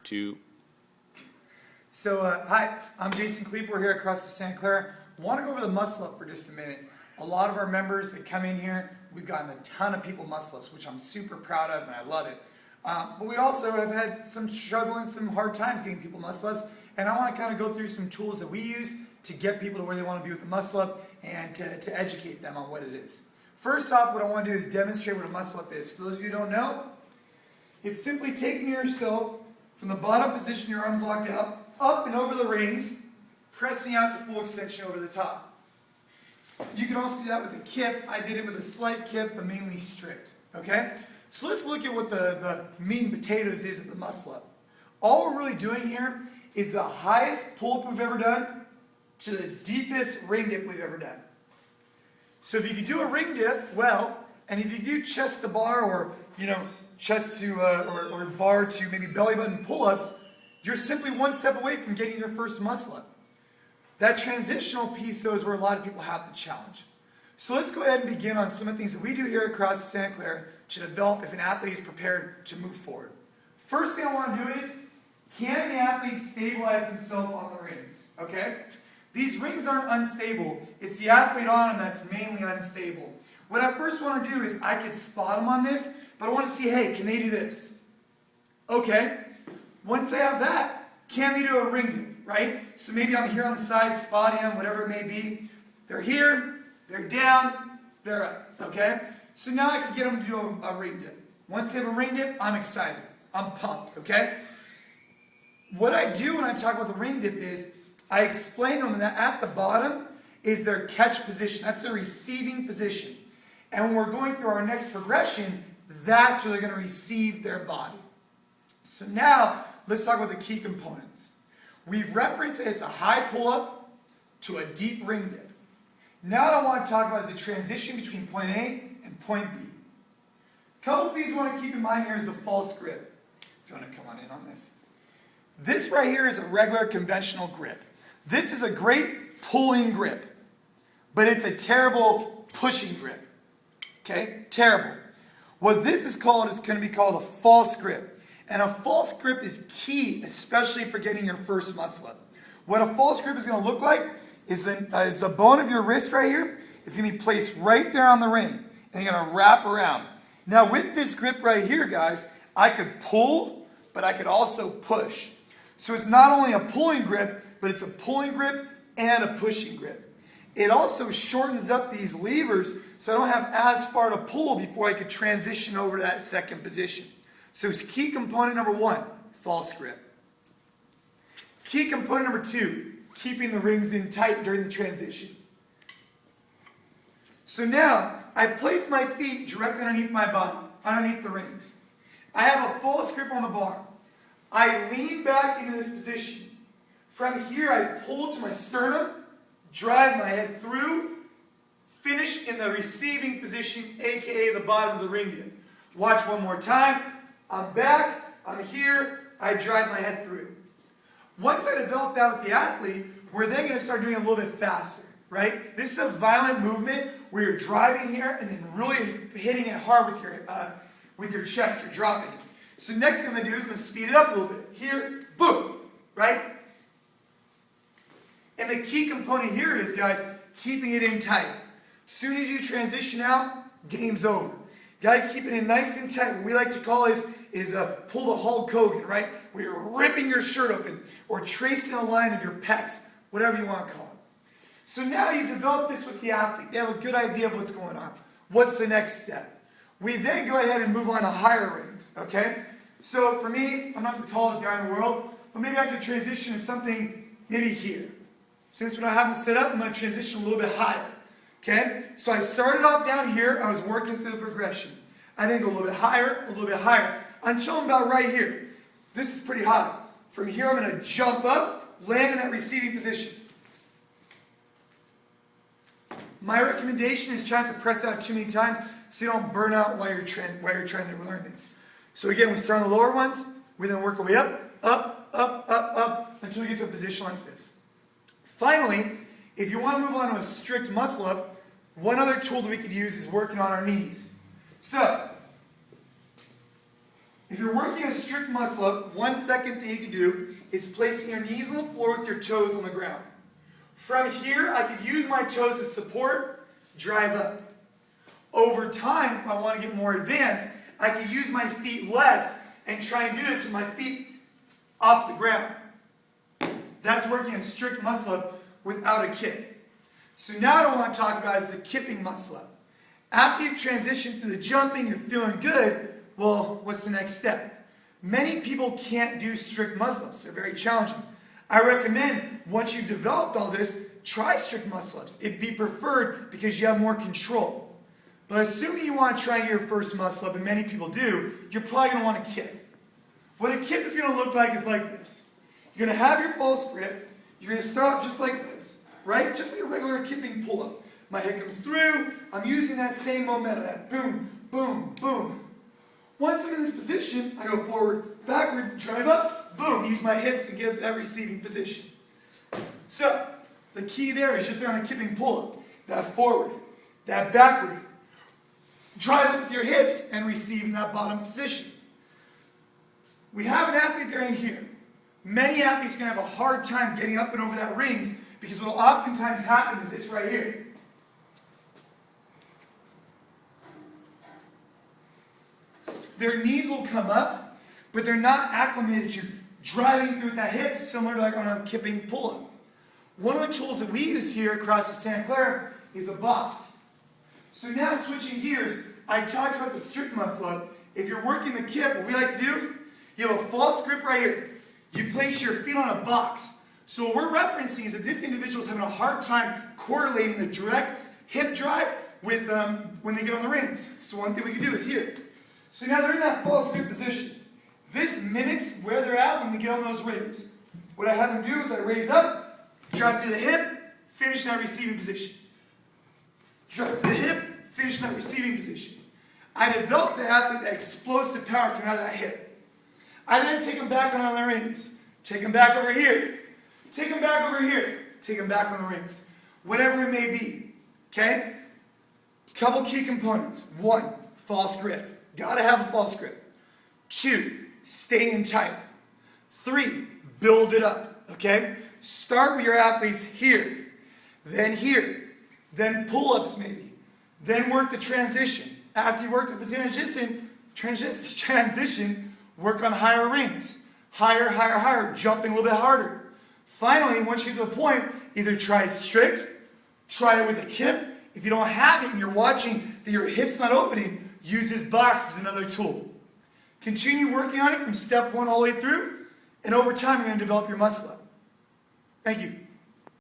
2. So, hi, I'm Jason Khalipa. We're here at CrossFit Santa Clara. I want to go over the muscle up for just a minute. A lot of our members that come in here, we've gotten a ton of people muscle ups, which I'm super proud of and I love it. But we also have had some struggle and some hard times getting people muscle ups, and I want to kind of go through some tools that we use to get people to where they want to be with the muscle up and to educate them on what it is. First off, what I want to do is demonstrate what a muscle up is. For those of you who don't know, it's simply taking yourself from the bottom position, your arms locked out, up and over the rings, pressing out to full extension over the top. You can also do that with a kip. I did it with a slight kip, but mainly strict. Okay? So let's look at what the meat and potatoes is of the muscle up. All we're really doing here is the highest pull-up we've ever done to the deepest ring dip we've ever done. So if you could do a ring dip well, and if you do chest to bar or chest to or bar to maybe belly button pull-ups, you're simply one step away from getting your first muscle up. That transitional piece, though, is where a lot of people have the challenge. So let's go ahead and begin on some of the things that we do here at CrossFit Santa Clara to develop if an athlete is prepared to move forward. First thing I want to do is, can the athlete stabilize himself on the rings? Okay? These rings aren't unstable. It's the athlete on them that's mainly unstable. What I first want to do is I could spot them on this, but I want to see, hey, can they do this? Okay. Once they have that, can they do a ring dip, right? So maybe I'm here on the side, spotting them, whatever it may be. They're here, they're down, they're up, okay? So now I can get them to do a ring dip. Once they have a ring dip, I'm excited. I'm pumped, okay? What I do when I talk about the ring dip is I explain to them that at the bottom is their catch position. That's their receiving position. And when we're going through our next progression, that's where they're going to receive their body. So now, let's talk about the key components. We've referenced that it's a high pull-up to a deep ring dip. Now what I want to talk about is the transition between point A and point B. A couple things you want to keep in mind here is the false grip. If you want to come on in on this. This right here is a regular conventional grip. This is a great pulling grip, but it's a terrible pushing grip. Okay? Terrible. What this is called is going to be called a false grip. And a false grip is key, especially for getting your first muscle up. What a false grip is going to look like is the bone of your wrist right here is going to be placed right there on the ring. And you're going to wrap around. Now with this grip right here, guys, I could pull, but I could also push. So it's not only a pulling grip, but it's a pulling grip and a pushing grip. It also shortens up these levers so I don't have as far to pull before I could transition over to that second position. So it's key component number 1, false grip. Key component number 2, keeping the rings in tight during the transition. So now, I place my feet directly underneath my body, underneath the rings. I have a false grip on the bar. I lean back into this position. From here, I pull to my sternum, drive my head through, finish in the receiving position, aka the bottom of the ring dip. Watch one more time. I'm back, I'm here, I drive my head through. Once I develop that with the athlete, we're then going to start doing it a little bit faster, right? This is a violent movement where you're driving here and then really hitting it hard with your chest, you're dropping it. So next thing I'm going to do is I'm going to speed it up a little bit. Here, boom, right? And the key component here is, guys, keeping it in tight. As soon as you transition out, game's over. Got to keep it in nice and tight. What we like to call is pull the Hulk Hogan, right? Where you're ripping your shirt open or tracing a line of your pecs, whatever you want to call it. So now you've developed this with the athlete. They have a good idea of what's going on. What's the next step? We then go ahead and move on to higher rings, okay? So for me, I'm not the tallest guy in the world, but maybe I could transition to something maybe here. Since we don't have them set up, I'm going to transition a little bit higher. Okay? So I started off down here. I was working through the progression. I then go a little bit higher, until I'm about right here. This is pretty high. From here, I'm going to jump up, land in that receiving position. My recommendation is trying to press out too many times so you don't burn out while you're trying to learn things. So again, we start on the lower ones. We then work our way up, until we get to a position like this. Finally, if you want to move on to a strict muscle up, one other tool that we could use is working on our knees. So, If you're working a strict muscle up, 1 second thing you can do is placing your knees on the floor with your toes on the ground. From here, I could use my toes as support, drive up. Over time, if I want to get more advanced, I could use my feet less and try and do this with my feet off the ground. That's working a strict muscle up without a kip. So now what I want to talk about is the kipping muscle up. After you've transitioned through the jumping, you're feeling good, well, what's the next step? Many people can't do strict muscle ups. They're very challenging. I recommend, once you've developed all this, try strict muscle ups. It'd be preferred because you have more control. But assuming you want to try your first muscle up, and many people do, you're probably going to want a kip. What a kip is going to look like is like this. You're going to have your false grip. You're going to start just like this, right? Just like a regular kipping pull-up. My head comes through. I'm using that same momentum, that boom, boom, boom. Once I'm in this position, I go forward, backward, drive up, boom. Use my hips to get that receiving position. So, the key there is just on a kipping pull-up. That forward, that backward. Drive up with your hips and receive in that bottom position. We have an athlete there in here. Many athletes are going to have a hard time getting up and over that rings because what will oftentimes happen is this right here. Their knees will come up, but they're not acclimated to driving through with that hip, similar to like on a kipping pull-up. One of the tools that we use here across the Santa Clara is a box. So now switching gears, I talked about the strict muscle up. If you're working the kip, what we like to do, you have a false grip right here. You place your feet on a box. So what we're referencing is that this individual is having a hard time correlating the direct hip drive with when they get on the rings. So one thing we can do is here. So now they're in that false grip position. This mimics where they're at when they get on those rings. What I have them do is I raise up, drive to the hip, finish in that receiving position. Drive to the hip, finish in that receiving position. I develop the athlete that explosive power coming out of that hip. I then take them back on the rings. Take them back over here. Take them back over here. Take them back on the rings. Whatever it may be. Okay? Couple key components. 1, false grip. Gotta have a false grip. 2, staying tight. 3, build it up. Okay? Start with your athletes here. Then pull-ups maybe. Then work the transition. After you work the transition, work on higher rings. Higher, higher, higher. Jumping a little bit harder. Finally, once you get to the point, either try it strict, try it with a kip. If you don't have it and you're watching that your hip's not opening, use this box as another tool. Continue working on it from step 1 all the way through, and over time you're going to develop your muscle up. Thank you.